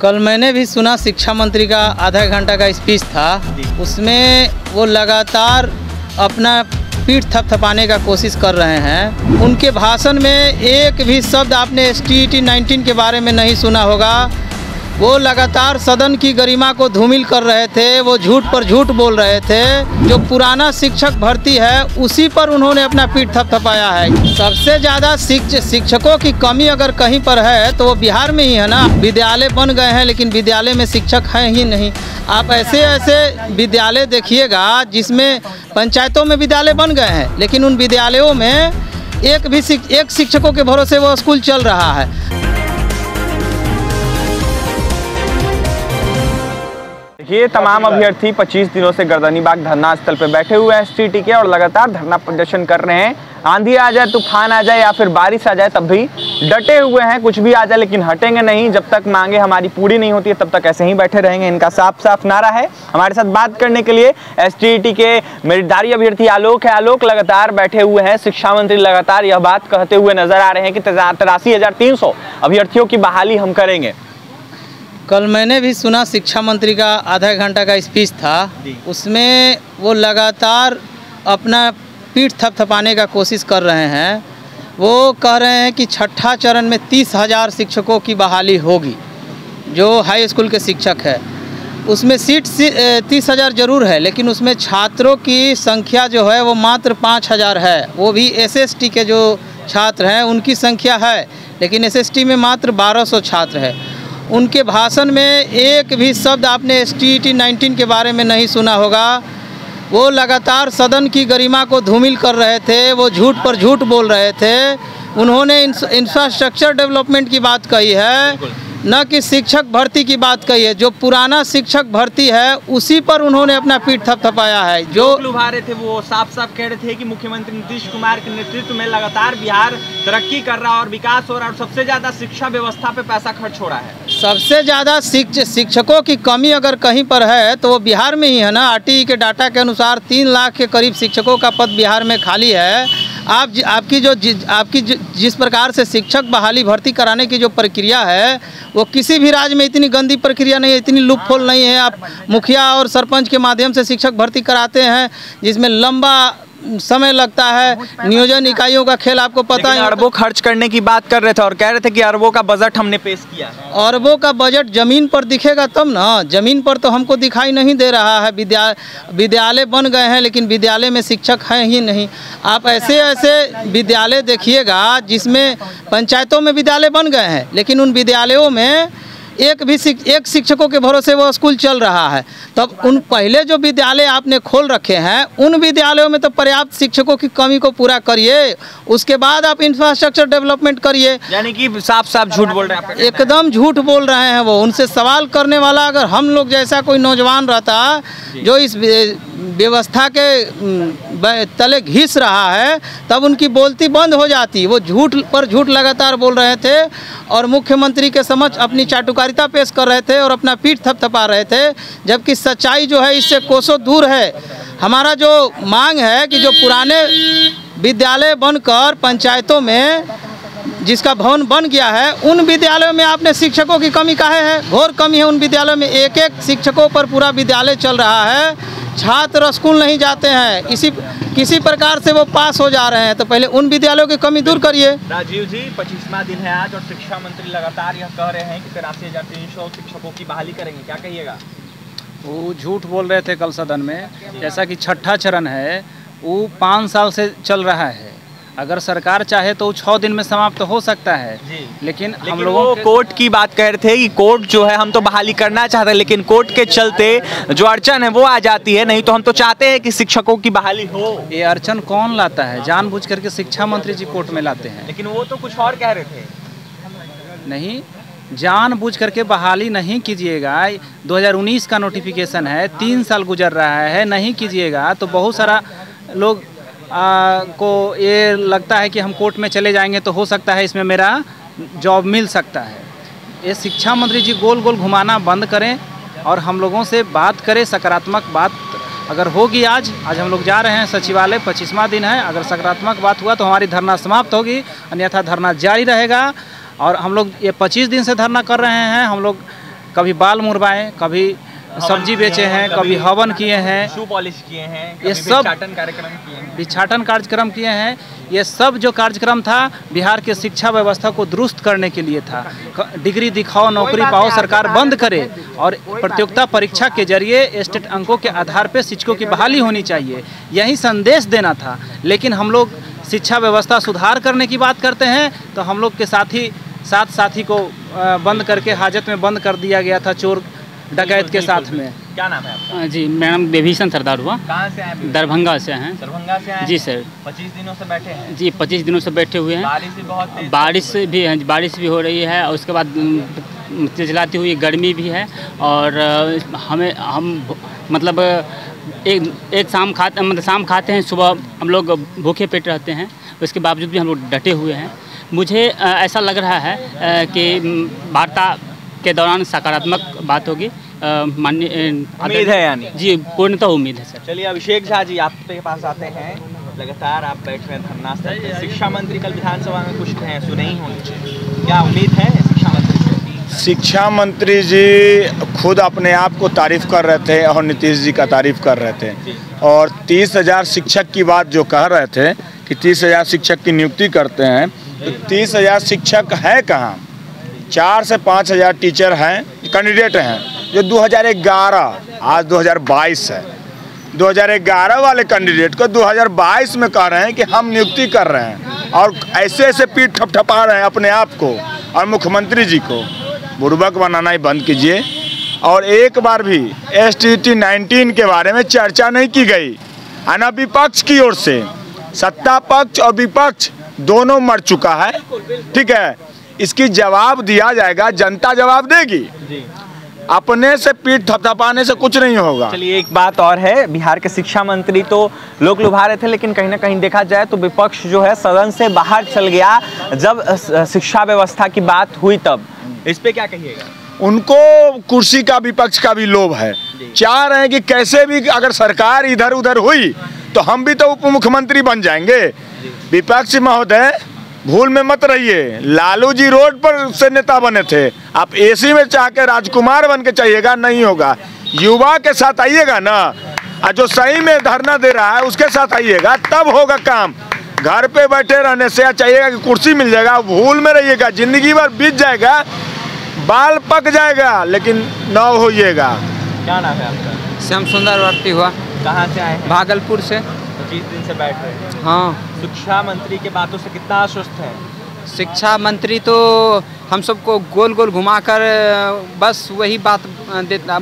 कल मैंने भी सुना शिक्षा मंत्री का आधा घंटा का स्पीच था, उसमें वो लगातार अपना पीठ थपथपाने का कोशिश कर रहे हैं। उनके भाषण में एक भी शब्द आपने STET 19 के बारे में नहीं सुना होगा। वो लगातार सदन की गरिमा को धूमिल कर रहे थे, वो झूठ पर झूठ बोल रहे थे। जो पुराना शिक्षक भर्ती है उसी पर उन्होंने अपना पीठ थपथपाया है। सबसे ज़्यादा शिक्षकों की कमी अगर कहीं पर है तो वो बिहार में ही है ना। विद्यालय बन गए हैं लेकिन विद्यालय में शिक्षक हैं ही नहीं। आप ऐसे ऐसे विद्यालय देखिएगा जिसमें पंचायतों में विद्यालय बन गए हैं लेकिन उन विद्यालयों में एक शिक्षकों के भरोसे वो स्कूल चल रहा है। ये तमाम अभ्यर्थी 25 दिनों से गर्दनीबाग धरना स्थल पर बैठे हुए हैं STET के और लगातार धरना प्रदर्शन कर रहे हैं। आंधी आ जाए, तूफान आ जाए या फिर बारिश आ जाए तब भी डटे हुए हैं। कुछ भी आ जाए लेकिन हटेंगे नहीं। जब तक मांगे हमारी पूरी नहीं होती है तब तक ऐसे ही बैठे रहेंगे। इनका साफ साफ नारा है। हमारे साथ बात करने के लिए STET के मेरिटधारी अभ्यर्थी आलोक है। आलोक, लगातार बैठे हुए हैं, शिक्षा मंत्री लगातार यह बात कहते हुए नजर आ रहे हैं कि 83,300 अभ्यर्थियों की बहाली हम करेंगे। कल मैंने भी सुना शिक्षा मंत्री का आधा घंटा का स्पीच था, उसमें वो लगातार अपना पीठ थपथपाने का कोशिश कर रहे हैं। वो कह रहे हैं कि छठा चरण में 30,000 शिक्षकों की बहाली होगी। जो हाई स्कूल के शिक्षक है उसमें सीट 30,000 जरूर है लेकिन उसमें छात्रों की संख्या जो है वो मात्र 5,000 है। वो भी SST के जो छात्र हैं उनकी संख्या है लेकिन SST में मात्र 1,200 छात्र है। उनके भाषण में एक भी शब्द आपने STET 19 के बारे में नहीं सुना होगा। वो लगातार सदन की गरिमा को धूमिल कर रहे थे, वो झूठ पर झूठ बोल रहे थे। उन्होंने इंफ्रास्ट्रक्चर डेवलपमेंट की बात कही है, न कि शिक्षक भर्ती की बात कही है। जो पुराना शिक्षक भर्ती है उसी पर उन्होंने अपना पीठ थपथपाया है। जो लुभा रहे थे वो साफ साफ कह रहे थे कि मुख्यमंत्री नीतीश कुमार के नेतृत्व में लगातार बिहार तरक्की कर रहा है और विकास हो रहा है और सबसे ज्यादा शिक्षा व्यवस्था पे पैसा खर्च हो रहा है। सबसे ज़्यादा शिक्षकों की कमी अगर कहीं पर है तो वो बिहार में ही है ना। RTE के डाटा के अनुसार 3 लाख के करीब शिक्षकों का पद बिहार में खाली है। आपकी जिस प्रकार से शिक्षक बहाली भर्ती कराने की जो प्रक्रिया है वो किसी भी राज्य में इतनी गंदी प्रक्रिया नहीं है, इतनी लूपहोल नहीं है। आप मुखिया और सरपंच के माध्यम से शिक्षक भर्ती कराते हैं जिसमें लंबा समय लगता है। नियोजन इकाइयों का खेल आपको पता है। अरबों खर्च करने की बात कर रहे थे और कह रहे थे कि अरबों का बजट हमने पेश किया है। अरबों का बजट जमीन पर दिखेगा तब ना। जमीन पर तो हमको दिखाई नहीं दे रहा है। विद्यालय बन गए हैं लेकिन विद्यालय में शिक्षक हैं ही नहीं। आप ऐसे ऐसे विद्यालय देखिएगा जिसमें पंचायतों में विद्यालय बन गए हैं लेकिन उन विद्यालयों में एक शिक्षकों के भरोसे वो स्कूल चल रहा है। तब उन पहले जो विद्यालय आपने खोल रखे हैं उन विद्यालयों में तो पर्याप्त शिक्षकों की कमी को पूरा करिए, उसके बाद आप इंफ्रास्ट्रक्चर डेवलपमेंट करिए। यानी कि साफ साफ झूठ बोल रहे हैं। एकदम झूठ बोल रहे हैं वो। उनसे सवाल करने वाला अगर हम लोग जैसा कोई नौजवान रहता जो इस व्यवस्था के तले घिस रहा है तब उनकी बोलती बंद हो जाती। वो झूठ पर झूठ लगातार बोल रहे थे और मुख्यमंत्री के समक्ष अपनी चाटुकारिता पेश कर रहे थे और अपना पीठ थपथपा रहे थे, जबकि सच्चाई जो है इससे कोसों दूर है। हमारा जो मांग है कि जो पुराने विद्यालय बनकर पंचायतों में जिसका भवन बन गया है उन विद्यालयों में आपने शिक्षकों की कमी काहे है? घोर कमी है उन विद्यालयों में। एक शिक्षकों पर पूरा विद्यालय चल रहा है। छात्र स्कूल नहीं जाते हैं, किसी प्रकार से वो पास हो जा रहे हैं। तो पहले उन विद्यालयों की कमी दूर करिए। राजीव जी, 25वां दिन है आज और शिक्षा मंत्री लगातार यह कह रहे हैं कि 83,300 शिक्षकों की बहाली करेंगे, क्या कहिएगा? वो झूठ बोल रहे थे कल सदन में। जैसा कि छठा चरण है वो 5 साल से चल रहा है। अगर सरकार चाहे तो 6 दिन में समाप्त हो सकता है लेकिन हम लोगों कोर्ट की बात कह रहे थे कि कोर्ट जो है हम तो बहाली करना चाहते हैं लेकिन कोर्ट के चलते जो अड़चन है वो आ जाती है। नहीं तो हम तो चाहते हैं कि शिक्षकों की बहाली हो। ये अड़चन कौन लाता है? जानबूझ करके शिक्षा मंत्री जी कोर्ट में लाते हैं। लेकिन वो तो कुछ और कह रहे थे। नहीं, जानबूझ करके बहाली नहीं कीजिएगा। 2019 का नोटिफिकेशन है, 3 साल गुजर रहा है, नहीं कीजिएगा तो बहुत सारा लोग को ये लगता है कि हम कोर्ट में चले जाएंगे तो हो सकता है इसमें मेरा जॉब मिल सकता है। ये शिक्षा मंत्री जी गोल गोल घुमाना बंद करें और हम लोगों से बात करें। सकारात्मक बात अगर होगी आज हम लोग जा रहे हैं सचिवालय, 25वां दिन है। अगर सकारात्मक बात हुआ तो हमारी धरना समाप्त होगी, अन्यथा धरना जारी रहेगा। और हम लोग ये 25 दिन से धरना कर रहे हैं। हम लोग कभी बाल मुरवाए, कभी सब्जी बेचे हैं, कभी हवन किए हैं, शू पॉलिश किए हैं, ये सब भिक्षाटन कार्यक्रम किए हैं। ये सब जो कार्यक्रम था बिहार के शिक्षा व्यवस्था को दुरुस्त करने के लिए था। डिग्री दिखाओ, नौकरी पाओ सरकार बंद करे और प्रतियोगिता परीक्षा के जरिए स्टेट अंकों के आधार पर शिक्षकों की बहाली होनी चाहिए, यही संदेश देना था। लेकिन हम लोग शिक्षा व्यवस्था सुधार करने की बात करते हैं तो हम लोग के साथी को बंद करके हाजत में बंद कर दिया गया था, चोर डकैत के साथ में। क्या नाम है आपका? जी, मेरा नाम विभीषण सरदार हुआ। कहाँ से आए? दरभंगा से हैं। दरभंगा से आए? जी सर। 25 दिनों से बैठे हैं? जी 25 दिनों से बैठे हुए हैं। बारिश भी बहुत तेज? बारिश भी हो रही है और उसके बाद चिलचिलाती हुई गर्मी भी है। और हम मतलब शाम खाते हैं, सुबह हम लोग भूखे पेट रहते हैं, उसके बावजूद भी हम लोग डटे हुए हैं। मुझे ऐसा लग रहा है कि वार्ता के दौरान सकारात्मक बात होगी। माननीय उम्मीद है यानी? जी पूर्णतः उम्मीद है सर। चलिए अभिषेक झा जी आपके पास आते हैं। लगातार आप बैठ रहे हैं धरना स्थल पे। शिक्षा मंत्री कल विधानसभा में कुछ कहें, सुने ही होंगे, क्या उम्मीद है शिक्षा मंत्री से? शिक्षा मंत्री जी खुद अपने आप को तारीफ कर रहे थे और नीतीश जी का तारीफ कर रहे थे। और 30,000 शिक्षक की बात जो कह रहे थे कि 30,000 शिक्षक की नियुक्ति करते हैं, तो 30,000 शिक्षक है कहाँ? 4 से 5,000 टीचर हैं, कैंडिडेट हैं, जो 2011, आज 2022 है, 2011 वाले कैंडिडेट को 2022 में कह रहे हैं कि हम नियुक्ति कर रहे हैं और ऐसे पीठ ठपठपा रहे हैं अपने आप को और मुख्यमंत्री जी को। बुड़बक बनाना ही बंद कीजिए। और एक बार भी STT 19 के बारे में चर्चा नहीं की गई, है ना? विपक्ष की ओर से, सत्ता पक्ष और विपक्ष दोनों मर चुका है, ठीक है? इसकी जवाब दिया जाएगा, जनता जवाब देगी। अपने से पीठ थपथपाने से कुछ नहीं होगा। चलिए एक बात और है, बिहार के शिक्षा मंत्री तो लोग लुभा रहे थे, लेकिन कहीं ना कहीं देखा जाए तो विपक्ष जो है सदन से बाहर चल गया जब शिक्षा व्यवस्था की बात हुई तब। इस पे क्या कहिएगा? उनको कुर्सी का, विपक्ष का भी लोभ है, चाह रहे हैं कि कैसे भी अगर सरकार इधर उधर हुई तो हम भी तो उप मुख्यमंत्री बन जाएंगे। विपक्ष महोदय भूल में मत रहिए, लालू जी रोड पर से नेता बने थे, आप एसी में चाह के राजकुमार बन के चाहिएगा, नहीं होगा। युवा के साथ आइएगा ना, और जो सही में धरना दे रहा है उसके साथ आइएगा, तब होगा काम। घर पे बैठे रहने से चाहिएगा कि कुर्सी मिल जाएगा, भूल में रहिएगा, जिंदगी भर बीत जाएगा, बाल पक जाएगा, लेकिन न होइएगा। क्या नाम है आपका? श्याम सुंदर वर्ती हुआ। कहाँ से आए? भागलपुर से। 25 दिन से बैठ रहे हैं। हाँ। शिक्षा मंत्री के बातों से कितना आश्वस्त है? शिक्षा मंत्री तो हम सबको गोल गोल घुमाकर बस वही बात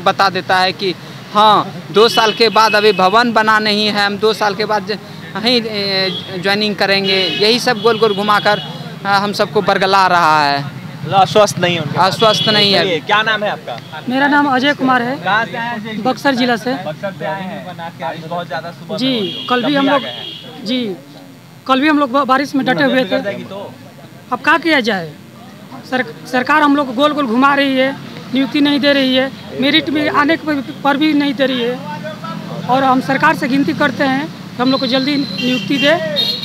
बता देता है कि हाँ 2 साल के बाद अभी भवन बना नहीं है, हम 2 साल के बाद ही ज्वाइनिंग करेंगे, यही सब गोल गोल घुमाकर हम सबको बरगला रहा है। आश्वस्त नहीं है? आश्वस्त नहीं है। क्या नाम है आपका? मेरा नाम अजय कुमार है। कहाँ से आए हैं? बक्सर जिला से। बक्सर से आए हैं। बारिश बहुत ज़्यादा सुबह जी कल भी हम लोग बारिश में डटे हुए थे। अब क्या किया जाए, सरकार हम लोग को गोल गोल घुमा रही है, नियुक्ति नहीं दे रही है, मेरिट में आने पर भी नहीं दे रही है। और हम सरकार से गिनती करते हैं कि हम लोग को जल्दी नियुक्ति दे।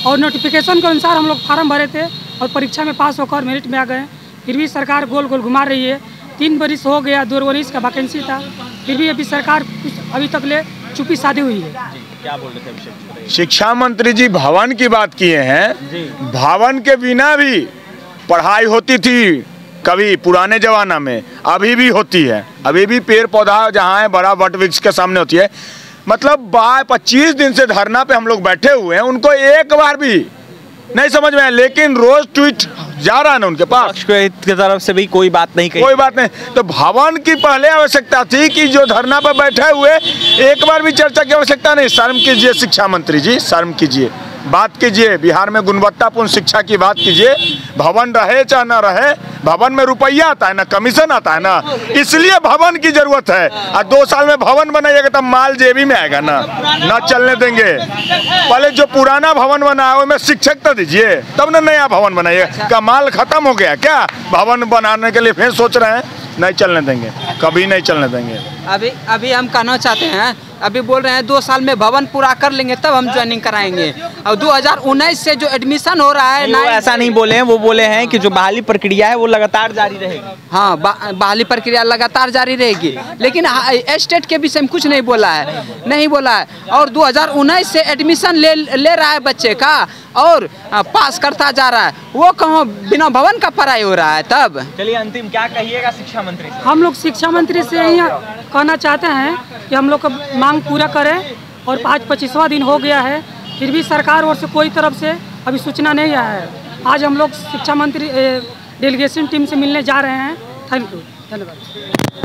और नोटिफिकेशन के अनुसार हम लोग फार्म भरे थे और परीक्षा में पास होकर मेरिट में आ गए, फिर भी सरकार गोल गोल घुमा रही है। 3 बरिस हो गया, 2 बरिस का वैकेंसी था, फिर भी अभी सरकार अभी तक ले चुप्पी साधी हुई है। क्या बोल रहे थे अभिषेक? शिक्षा मंत्री जी भवन की बात किए हैं। भवन के बिना भी पढ़ाई होती थी कभी पुराने जमाना में, अभी भी होती है, अभी भी पेड़ पौधा जहाँ है बड़ा वट वृक्ष के सामने होती है। मतलब 25 दिन से धरना पे हम लोग बैठे हुए हैं, उनको एक बार भी नहीं समझ में आया, लेकिन रोज ट्वीट जा रहा है ना उनके पास की तरफ से भी कोई बात नहीं कही। कोई बात नहीं। तो भवन की पहले आवश्यकता थी कि जो धरना पर बैठे हुए एक बार भी चर्चा की आवश्यकता नहीं। शर्म कीजिए शिक्षा मंत्री जी, शर्म कीजिए, बात कीजिए, बिहार में गुणवत्तापूर्ण शिक्षा की बात कीजिए। भवन रहे चाहे न रहे, भवन में रुपया आता है ना, कमीशन आता है ना, इसलिए भवन की जरूरत है। और 2 साल में भवन बनाइएगा तब माल जेबी में आएगा ना चलने देंगे। पहले जो पुराना भवन बना है उसमें शिक्षक तो दीजिए, तब ना नया भवन बनाइएगा। का माल खत्म हो गया क्या? भवन बनाने के लिए फिर सोच रहे हैं, नहीं चलने देंगे, कभी नहीं चलने देंगे। अभी हम कहना चाहते हैं अभी बोल रहे हैं 2 साल में भवन पूरा कर लेंगे तब हम ज्वाइनिंग कराएंगे। और 2019 से जो एडमिशन हो रहा है वो ऐसा नहीं बोले हैं, वो बोले हैं कि जो बहाली प्रक्रिया है वो लगातार जारी रहेगी। हाँ, बहाली प्रक्रिया लगातार जारी रहेगी, लेकिन स्टेट के विषय में कुछ नहीं बोला है, और 2019 से एडमिशन ले रहा है बच्चे का और पास करता जा रहा है, वो कहाँ बिना भवन का पढ़ाई हो रहा है। तब चलिए अंतिम क्या कहिएगा शिक्षा मंत्री से? हम लोग शिक्षा मंत्री से यही कहना चाहते हैं कि हम लोग का मांग पूरा करें, और आज 25वां दिन हो गया है, फिर भी सरकार ओर से कोई तरफ से अभी सूचना नहीं आया है। आज हम लोग शिक्षा मंत्री डेलीगेशन टीम से मिलने जा रहे हैं। थैंक यू, धन्यवाद।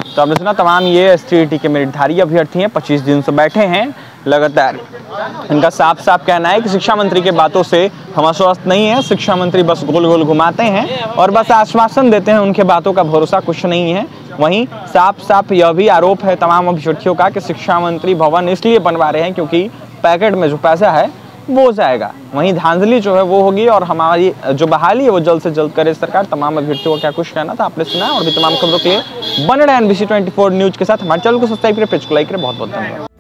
तो आपने सुना, तमाम ये STET के मेरिटधारी अभ्यर्थी हैं, 25 दिन से बैठे हैं लगातार। इनका साफ साफ कहना है कि शिक्षा मंत्री के बातों से हम आश्वस्त नहीं है, शिक्षा मंत्री बस गोल गोल घुमाते हैं और बस आश्वासन देते हैं, उनके बातों का भरोसा कुछ नहीं है। वहीं साफ साफ यह भी आरोप है तमाम अभ्यर्थियों का कि शिक्षा मंत्री भवन इसलिए बनवा रहे हैं क्योंकि पैकेट में जो पैसा है वो जाएगा, वहीं धांधली जो है वो होगी और हमारी जो बहाली है वो जल्द से जल्द करे सरकार। तमाम अभ्यर्थियों को क्या कुछ कहना था आपने सुना, और भी तमाम खबरों के लिए बने रहे NBC 24 न्यूज के साथ। हमारे चैनल को सब्सक्राइब करें, पेज को लाइक करें। बहुत बहुत धन्यवाद।